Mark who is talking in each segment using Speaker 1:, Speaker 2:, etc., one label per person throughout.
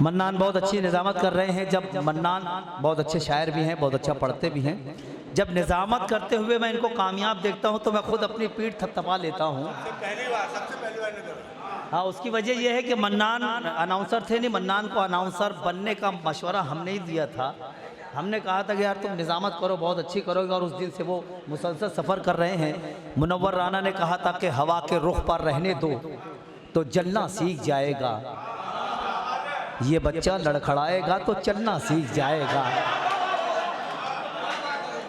Speaker 1: Mannan बहुत अच्छी निज़ामत कर रहे हैं। जब मन्नान बहुत अच्छे शायर भी हैं, बहुत अच्छा पढ़ते भी हैं। जब निज़ामत करते हुए मैं इनको कामयाब देखता हूं तो मैं खुद अपनी पीठ थपथपा लेता हूं।
Speaker 2: सबसे पहली बार
Speaker 1: हाँ, उसकी वजह यह है कि मन्नान अनाउंसर थे नहीं। मन्नान को अनाउंसर बनने का मशवरा हमने ही दिया था। हमने कहा था कि यार तुम निज़ामत करो, बहुत अच्छी करोगे, और उस दिन से वो मुसलसल सफ़र कर रहे हैं। मुनव्वर राना ने कहा था कि हवा के रुख पर रहने दो तो जलना सीख जाएगा, ये बच्चा लड़खड़ाएगा तो चलना सीख जाएगा।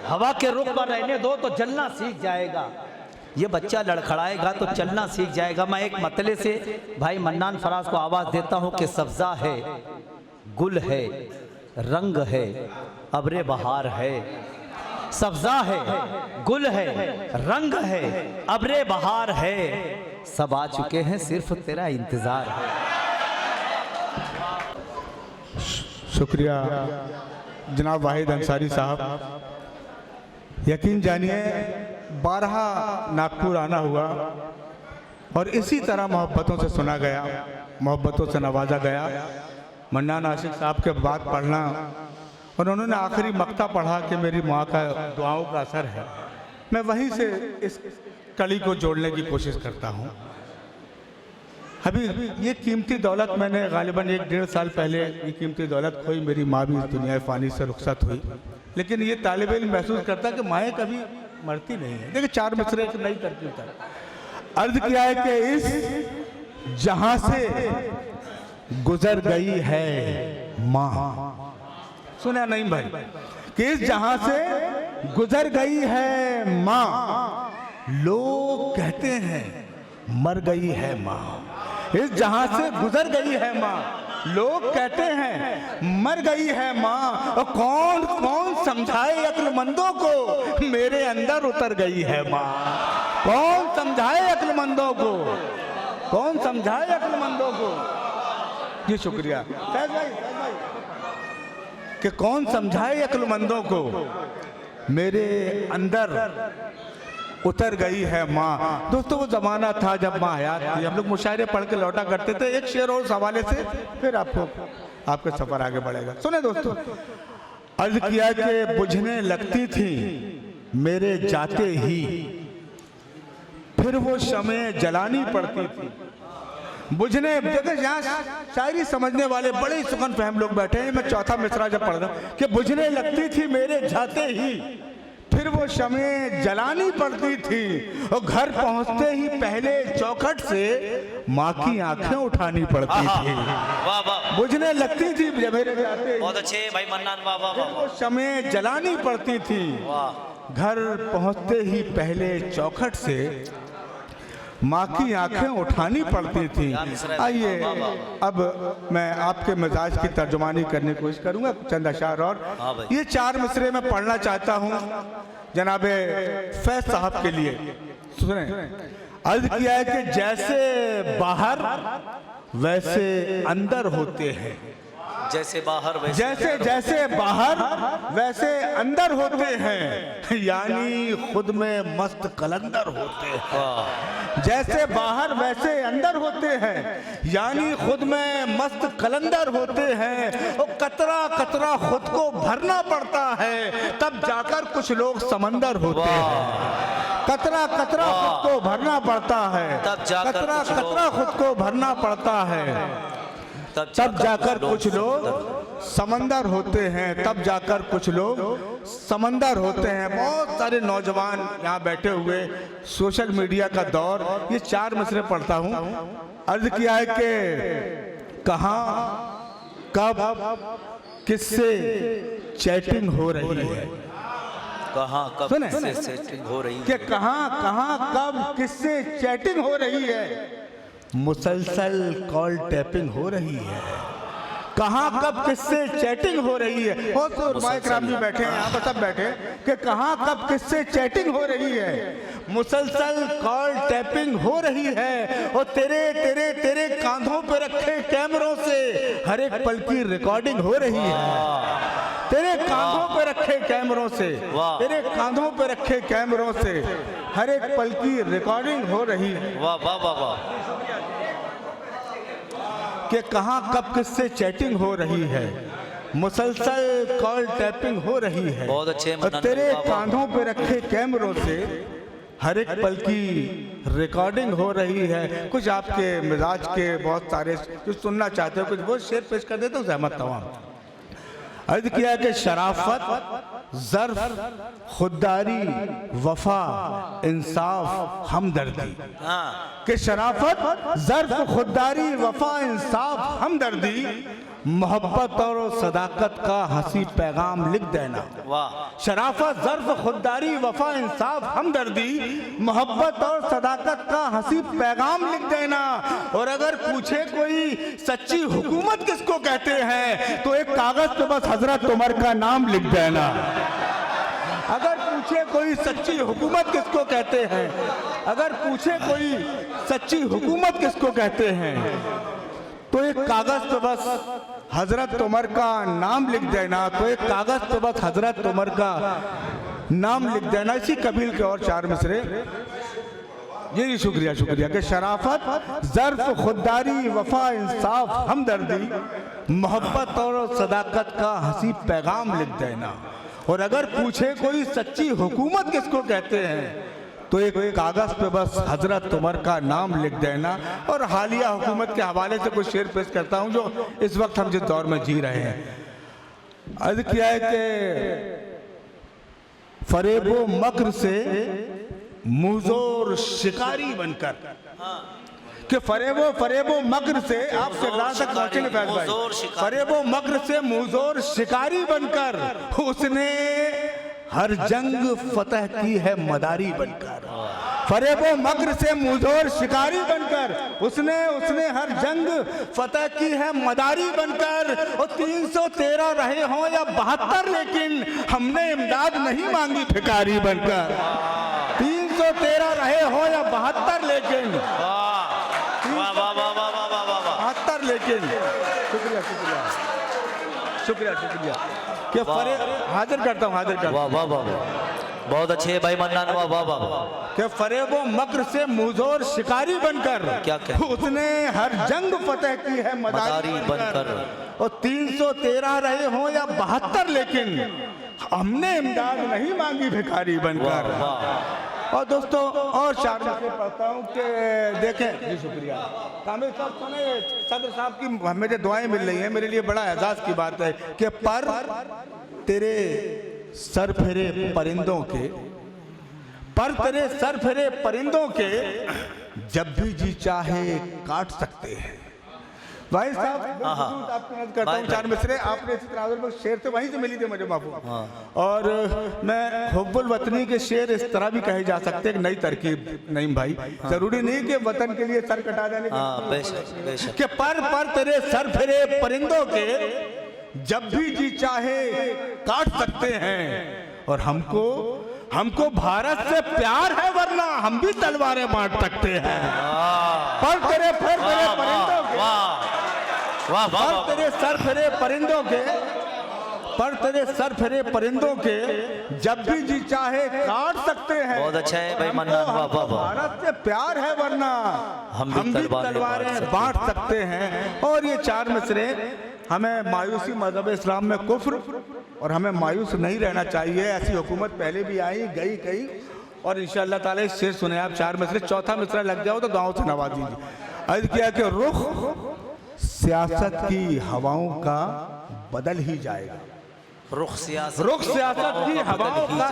Speaker 1: हवा के रुख पर रहने दो तो जलना सीख जाएगा, ये बच्चा लड़खड़ाएगा तो चलना सीख जाएगा। मैं एक मतले से भाई मन्नान फराज को आवाज़ देता हूँ कि सब्ज़ा है, गुल है, रंग है, अब्रे बहार है। सब्ज़ा है, गुल है, रंग है, अब्रे बहार है, सब आ चुके हैं, सिर्फ तेरा इंतज़ार है।
Speaker 2: शुक्रिया जनाब वाहिद अंसारी साहब। यकीन जानिए 12 नागपुर आना हुआ और इसी तरह मोहब्बतों से सुना गया, मोहब्बतों से नवाजा गया। मन्नान आशिक साहब के बाद पढ़ना और उन्होंने आखिरी मक्ता पढ़ा कि मेरी माँ का दुआओं का असर है। मैं वहीं से इस कड़ी को जोड़ने की कोशिश करता हूँ। अभी ये कीमती दौलत मैंने गालिबन 1-1.5 साल पहले ये कीमती दौलत खोई। मेरी माँ भी इस दुनिया फ़ानी से रुखसत हुई, लेकिन ये तालिब इल्म महसूस करता कि माएँ कभी मरती नहीं है। देखिए 4 मिसरे एक नई तरकीब था। अर्ज किया है कि इस जहां से गुजर गई है माँ। सुना नहीं भाई? कि इस जहां से गुजर गई है माँ, लोग कहते हैं मर गई है माँ। इस जहां से गुजर गई है माँ, लोग कहते हैं मर गई है माँ। और कौन कौन समझाए अक्लमंदों को मेरे अंदर उतर गई है माँ। कौन समझाए अक्लमंदों को, कौन समझाए अक्लमंदों को। ये शुक्रिया फैज भाई कि कौन समझाए अक्लमंदों को मेरे अंदर उतर गई है माँ। दोस्तों वो ज़माना था जब माँ हयात थी, हम लोग मुशायरे पढ़ के लौटा करते थे। एक शेर और उस हवाले से फिर आपको आपका सफ़र आगे बढ़ेगा। सुने दोस्तों, अर्ज किया कि बुझने लगती थी मेरे जाते ही, फिर वो शमे जलानी पड़ती थी। बुझने जगह यहाँ शायरी समझने वाले बड़े सुखन फहम लोग बैठे हैं। मैं चौथा मिसरा जब पढ़ रहा हूँ कि बुझने लगती थी मेरे जाते ही, फिर वो शमे जलानी पड़ती थी। और घर पहुंचते ही पहले चौखट से माँ की आंखें उठानी पड़ती थी।
Speaker 1: वाह वाह,
Speaker 2: बुझने लगती थी मेरे जाते,
Speaker 1: बहुत अच्छे भाई मन्नान, वाह वाह वाह।
Speaker 2: वो शमे जलानी पड़ती थी। घर पहुंचते ही पहले चौखट से माँ की आंखें उठानी पड़ती थी। आइए अब मैं आपके मिजाज की तर्जुमानी करने की कोशिश करूंगा, चंद अशार। और ये 4 मिसरे में पढ़ना चाहता हूँ जनाबे फैज साहब के लिए। सुने, अर्ज किया है कि जैसे बाहर वैसे अंदर होते हैं,
Speaker 1: जैसे बाहर वैसे,
Speaker 2: जैसे बाहर वैसे अंदर होते हैं, यानी खुद में मस्त कलंदर होते हैं। जैसे बाहर वैसे अंदर होते हैं, यानी खुद में मस्त कलंदर होते हैं। और कतरा कतरा खुद को भरना पड़ता है, तब जाकर कुछ लोग समंदर होते हैं। कतरा कतरा खुद को भरना पड़ता है, कतरा कतरा खुद को भरना पड़ता है, तब जाकर कुछ लोग समंदर होते हैं। तब जाकर कुछ लोग समंदर होते हैं। बहुत सारे नौजवान यहाँ बैठे हुए, सोशल मीडिया का दौर। ये 4 मिसरे पढ़ता हूँ। अर्ज किया है कि कहाँ कब किससे चैटिंग हो रही है।
Speaker 1: कहाँ कब किससे चैटिंग हो रही है,
Speaker 2: कि कहाँ कब किससे चैटिंग हो रही है। मुसलसल कॉल टैपिंग हो रही है। कहाँ कब किससे चैटिंग हो रही है। बहुत तो माइक राम भी बैठे हैं यहाँ पर, सब बैठे कि कहाँ कब किससे चैटिंग हो रही है। मुसलसल कॉल टैपिंग हो रही है। और तेरे तेरे तेरे कांधों पे रखे कैमरों से हर एक पल की रिकॉर्डिंग हो रही है। तेरे कांधों पे रखे कैमरों से, तेरे कांधों पे रखे कैमरों से हर एक पल की रिकॉर्डिंग हो रही है।
Speaker 1: वाह वाह वाह वाह।
Speaker 2: कि कहाँ कब किससे चैटिंग हो रही है, मुसलसल कॉल टैपिंग हो रही है,
Speaker 1: बहुत अच्छे
Speaker 2: और तेरे कांधों पे रखे कैमरों से हर एक पल की रिकॉर्डिंग हो रही है। कुछ आपके मिजाज के बहुत सारे कुछ सुनना चाहते हो, कुछ वो शेर पेश कर देते हो सहमत तमाम। अर्ज किया कि शराफत, ज़र्फ, खुददारी, वफा, इंसाफ, हमदर्दी। कि शराफत, ज़र्फ, खुददारी, वफा, इंसाफ, हमदर्दी, मोहब्बत और सदाकत का हंसी पैगाम लिख देना। शराफत, ज़र्फ, खुददारी, वफा, इंसाफ, हमदर्दी, मोहब्बत और सदाकत का हंसी पैगाम लिख देना। और अगर पूछे कोई सच्ची हुकूमत किसको कहते हैं, तो एक कागज पे बस हजरत उमर का नाम लिख देना। अगर पूछे कोई सच्ची हुकूमत किसको कहते हैं, अगर पूछे कोई सच्ची हुकूमत किसको कहते हैं, तो एक कागज पे बस हजरत उमर का नाम लिख देना। तो एक कागज पे बस हजरत उमर का नाम लिख देना। इसी कबील के और 4 मिसरे। जी शुक्रिया शुक्रिया। कि शराफत, ज़र्फ, खुददारी, वफा, इंसाफ, हमदर्दी, मोहब्बत और सदाकत का हंसी पैगाम लिख देना। और अगर पूछे कोई सच्ची हुकूमत किसको कहते हैं, तो एक कागज पे बस हजरत उमर का नाम लिख देना। और हालिया हुकूमत के हवाले से कुछ शेर पेश करता हूं जो इस वक्त हम जिस दौर में जी रहे हैं। अर्ज किया है कि फरेबो मक्र से मुजोर शिकारी बनकर, कि फरेबो मक्र से आप तक पहुंचेंगे फैज भाई। फरेबो मक्र से मुजोर शिकारी बनकर उसने हर जंग फतह की है मदारी बनकर। फरेबो मक्र से मुजोर शिकारी बनकर उसने हर जंग फतह की है मदारी बनकर। और 313 रहे हों या 72, लेकिन हमने इमदाद नहीं मांगी भिखारी बनकर। 313 रहे हों या 72, लेकिन 72, लेकिन शुक्रिया शुक्रिया शुक्रिया शुक्रिया। कि हाजिर करता हूँ वाह वाह वाह, बहुत अच्छे भाई मन्नान, वाह वाह वाह। कि फरेबो मक्र से मुजोर शिकारी बनकर क्या उसने हर जंग फतह की है मदारी बनकर। और 313 रहे हों या 72, लेकिन हमने इमदाद नहीं मांगी भिखारी बनकर। और दोस्तों और 4 मिसरे पढ़ता हूँ कि देखें। जी शुक्रिया कामिल साहब। सुने सदर साहब की मुझे दुआएं मिल रही हैं, मेरे लिए बड़ा एजाज की बात है कि पर तेरे सर फिरे परिंदों के, पर तेरे सर फिरे परिंदों के, जब भी जी चाहे काट सकते हैं। भाई साहब आपको मदद करता हूँ 4 मिसरे। आपने इसी तरह शेर से वहीं से मिली थी मुझे माफू। और मैं हुब्बुल वतनी के शेर इस तरह भी कहे जा सकते हैं, नई तरकीब नहीं भाई। जरूरी नहीं कि वतन के लिए सर कटा देने के, पर तेरे सर फिरे परिंदों के, जब भी जी चाहे काट सकते हैं। और हमको भारत से प्यार है, वरना हम भी तलवारें बांट सकते हैं। पर तेरे परिंदों के, पर तेरे सर फिरे परिंदों के, पर तेरे सर फिरे परिंदों के, जब भी जी चाहे काट सकते हैं। बहुत अच्छा है भाई मन्नान, वाह वाह वाह। भारत से प्यार है, वरना हम भी तलवारें बांट सकते हैं। और ये 4 मिसरे हमें मायूसी मज़हब इस्लाम में कुफ्र, और हमें मायूस नहीं रहना चाहिए। ऐसी हुकूमत पहले भी आई गई कई, और इंशाअल्लाह ताला इस शेर सुने आप 4 मिसरे। चौथा मिसरा लग जाओ तो गाँव से नवाज दीजिए। अर्ज किया कि रुख सियासत की हवाओं का बदल ही जाएगा। रुख सियासत की हवाओं का,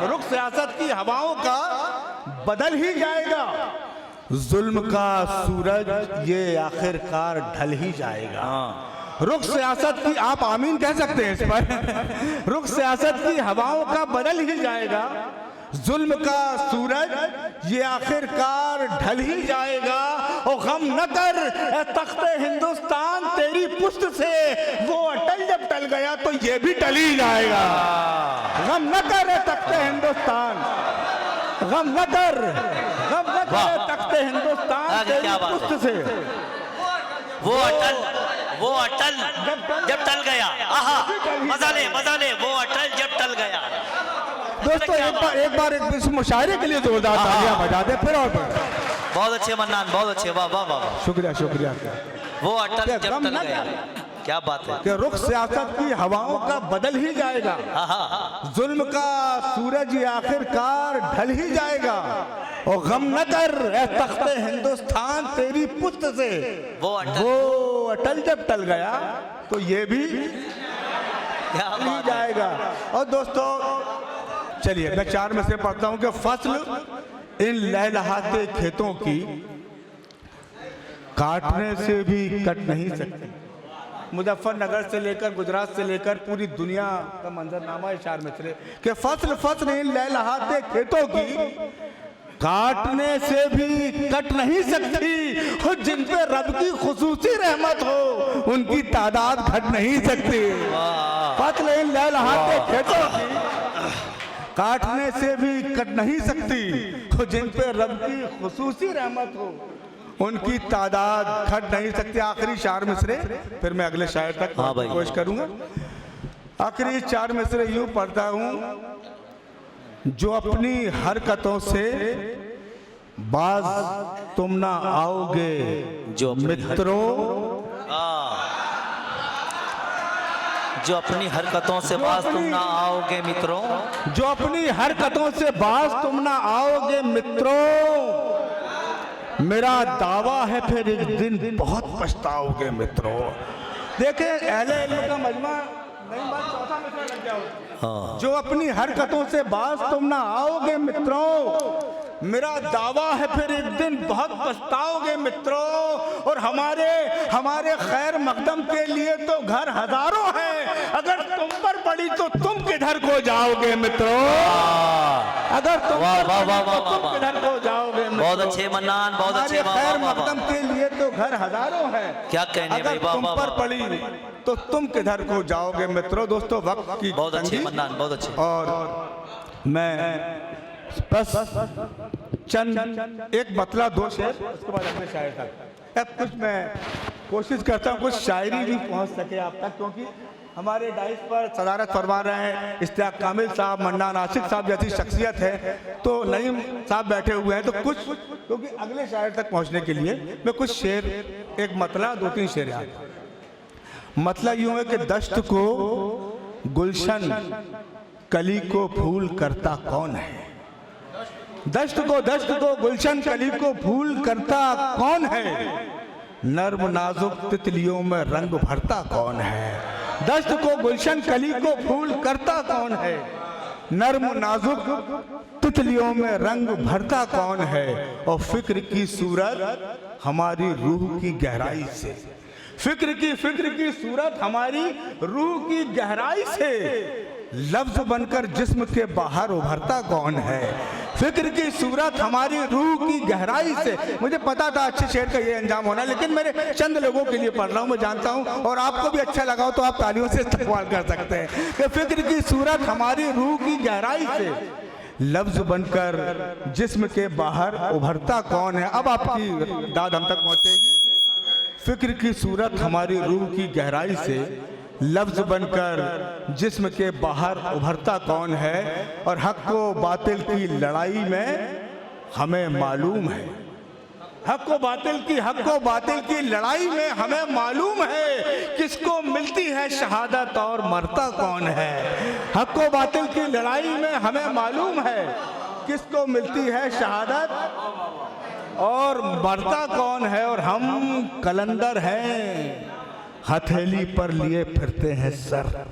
Speaker 2: रुख सियासत की हवाओं का बदल ही जाएगा। जुल्म का सूरज ये आखिरकार ढल ही जाएगा। रुख सियासत की, आप आमीन कह सकते हैं इस पर। रुख सियासत की हवाओं का बदल ही जाएगा। जुल्म का सूरज ये आखिरकार ढल ही जाएगा। और गम न कर ए तख्ते हिंदुस्तान, तेरी पुश्त से वो अटल जब टल गया तो ये भी टल ही जाएगा। गम न कर ए तख्ते हिंदुस्तान, गम न कर तख्ते हिंदुस्तान, तेरी पुश्त से
Speaker 1: वो अटल जब टल गया। मजा ले वो अटल जब टल गया।
Speaker 2: दोस्तों एक बार इस मुशायरे के लिए जोरदार तालियां बजा दे फिर। और
Speaker 1: बहुत अच्छे मन्नान, बहुत अच्छे, वाह वाह वाह।
Speaker 2: शुक्रिया शुक्रिया।
Speaker 1: वो अटल
Speaker 2: कि
Speaker 1: जब
Speaker 2: गम
Speaker 1: टल
Speaker 2: न
Speaker 1: गया।
Speaker 2: कर
Speaker 1: क्या बात है।
Speaker 2: कि रुख सियासत की हवाओं का बदल ही जाएगा,
Speaker 1: हाँ हाँ
Speaker 2: जुल्म का सूरज ये आखिरकार ढल ही जाएगा। और गम न कर ए तख्ते हिंदुस्तान तेरी पुस्त से,
Speaker 1: वो
Speaker 2: अटल जब टल गया तो ये भी
Speaker 1: क्या
Speaker 2: ही
Speaker 1: बात है।
Speaker 2: जाएगा। और दोस्तों चलिए मैं 4 में से पढ़ता हूं कि फसल इन लहलहाते खेतों की काटने से भी कट नहीं सकती। मुजफ्फरनगर से लेकर गुजरात से लेकर पूरी दुनिया का मंजरनामा है 4 में से कि फसल इन लहलहाते खेतों की काटने से भी कट नहीं सकती। और जिन पे रब की खुसूसी रहमत हो उनकी तादाद घट नहीं सकती। फसल इन लहलहाते खेतों की काटने से भी कट नहीं सकती। और जिन पे रब की खुसूसी रहमत हो उनकी तादाद घट नहीं सकती। आखिरी 4 मिसरे फिर मैं अगले शायर तक
Speaker 1: हाँ भाई।
Speaker 2: कोशिश करूंगा। आखिरी 4 मिसरे यूं पढ़ता हूं, जो अपनी हरकतों से बाज तुम ना आओगे
Speaker 1: जो अपनी
Speaker 2: मित्रों,
Speaker 1: जो अपनी हरकतों से बाज तुम ना आओगे मित्रों,
Speaker 2: जो अपनी हरकतों से बाज तुम ना आओगे मित्रों, मेरा दावा है फिर एक दिन बहुत पछताओगे मित्रों। देखें अहले इल्म का मजमा नई बात 4था मिसरा लग गया हो।
Speaker 1: हाँ
Speaker 2: जो अपनी हरकतों से बाज तुम ना आओगे मित्रों, मेरा दावा है फिर एक दिन बहुत पछताओगे मित्रों। और हमारे खैर मकदम के लिए तो घर हजारों हैं, अगर तुम पर पड़ी तो तुम किधर को जाओगे मित्रों। अगर तुम
Speaker 1: वाह,
Speaker 2: पर
Speaker 1: वाह,
Speaker 2: पड़ी
Speaker 1: वाह,
Speaker 2: तो
Speaker 1: वाह,
Speaker 2: तुम
Speaker 1: वाह।
Speaker 2: किधर को जाओगे मित्रों।
Speaker 1: बहुत अच्छे मन्नान, बहुत अच्छे।
Speaker 2: हमारे
Speaker 1: वाह,
Speaker 2: खैर
Speaker 1: वाह, वाह,
Speaker 2: मकदम
Speaker 1: वाह।
Speaker 2: के लिए तो घर हजारों हैं,
Speaker 1: क्या कहने
Speaker 2: अगर
Speaker 1: भाई, वाह,
Speaker 2: तुम
Speaker 1: वाह,
Speaker 2: पर
Speaker 1: वाह।
Speaker 2: पड़ी तो तुम किधर को जाओगे मित्रों। दोस्तों वक्त की
Speaker 1: बहुत अच्छे
Speaker 2: तंगी
Speaker 1: मन्नान, बहुत अच्छे।
Speaker 2: और मैं बस चंद एक मतला 2 शेर उसके बाद अपने शायर तक। अब कुछ मैं कोशिश करता हूँ कुछ शायरी भी पहुँच सके आप तक, क्योंकि हमारे डाइस पर सदारत फरमा रहे हैं इश्तियाक कामिल साहब, मन्नान आशिक साहब जैसी शख्सियत है, तो नईम साहब बैठे हुए हैं, तो कुछ क्योंकि अगले शायर तक पहुँचने के लिए मैं कुछ शेर, एक मतला 2-3 शेर याद। मतला यूँ है कि दश्त को गुलशन कली को फूल करता कौन है। दश्त को गुलशन कली को फूल करता कौन है, नर्म नाजुक तितलियों में रंग भरता कौन है। दश्त को गुलशन कली को फूल करता कौन है, नर्म नाजुक तितलियों में रंग भरता कौन है। और फिक्र की सूरत हमारी रूह की गहराई से, फिक्र की सूरत हमारी रूह की गहराई से लफ्ज बनकर जिस्म के बाहर उभरता कौन है। फिक्र की सूरत हमारी रूह की गहराई से। मुझे पता था अच्छे शेर का ये अंजाम होना, लेकिन मेरे चंद लोगों के लिए पढ़ रहा हूँ, मैं जानता हूँ, और आपको भी अच्छा लगा हो तो आप तालियों से इस्तेमाल कर सकते हैं कि फिक्र की सूरत हमारी रूह की गहराई से लफ्ज बनकर जिस्म के बाहर उभरता कौन है। अब आपकी दाद हम तक पहुँचेगी। फिक्र की सूरत हमारी रूह की गहराई से लफ्ज बनकर जिस्म के बाहर उभरता कौन है। और हक को बातिल की लड़ाई में हमें मालूम है, हक को बातिल की लड़ाई में हमें मालूम है किसको मिलती है शहादत और मरता कौन है। हक को बातिल की लड़ाई में हमें मालूम है किसको मिलती है शहादत और मरता कौन है। और हम कलंदर हैं, हथेली पर लिए फिरते हैं सर।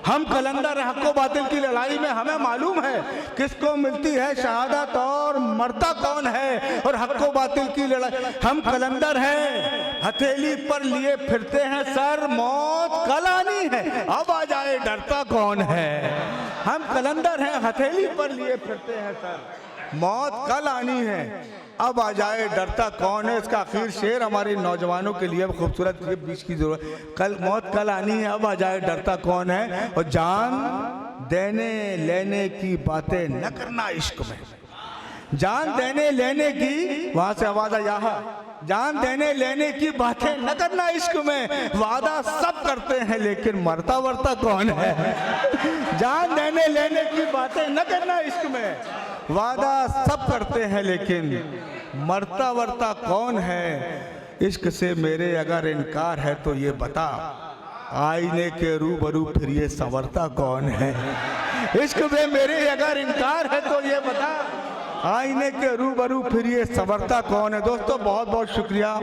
Speaker 2: हम कलंदर, हक व बातिल की लड़ाई में हमें मालूम है किसको मिलती है शहादत और मरता कौन है। और हक व बातिल की लड़ाई, हम कलंदर हैं, हथेली पर लिए फिरते हैं सर। मौत कल आनी है, अब आ जाए डरता कौन है। हम कलंदर हैं, हथेली पर लिए फिरते हैं सर। मौत कल आनी है, अब आ जाए डरता कौन है। इसका आखिर शेर हमारे नौजवानों के लिए खूबसूरत बीच की जरूरत। कल मौत कल आनी है, अब आ जाए डरता कौन है। और जान देने लेने की बातें न करना इश्क में, जान देने लेने की, वहां से आवाज आ यहाँ, जान देने लेने की बातें न करना इश्क में। वादा सब करते हैं लेकिन मरता वरता कौन है। जान देने लेने की बातें न करना इश्क में, वादा सब करते हैं लेकिन मरता वरता कौन है। इश्क से मेरे अगर इनकार है तो ये बता, आईने के रूबरू फिर ये संवरता कौन है। इश्क से मेरे अगर इनकार है तो ये बता, आईने के रूबरू फिर ये संवरता कौन है। दोस्तों बहुत बहुत शुक्रिया।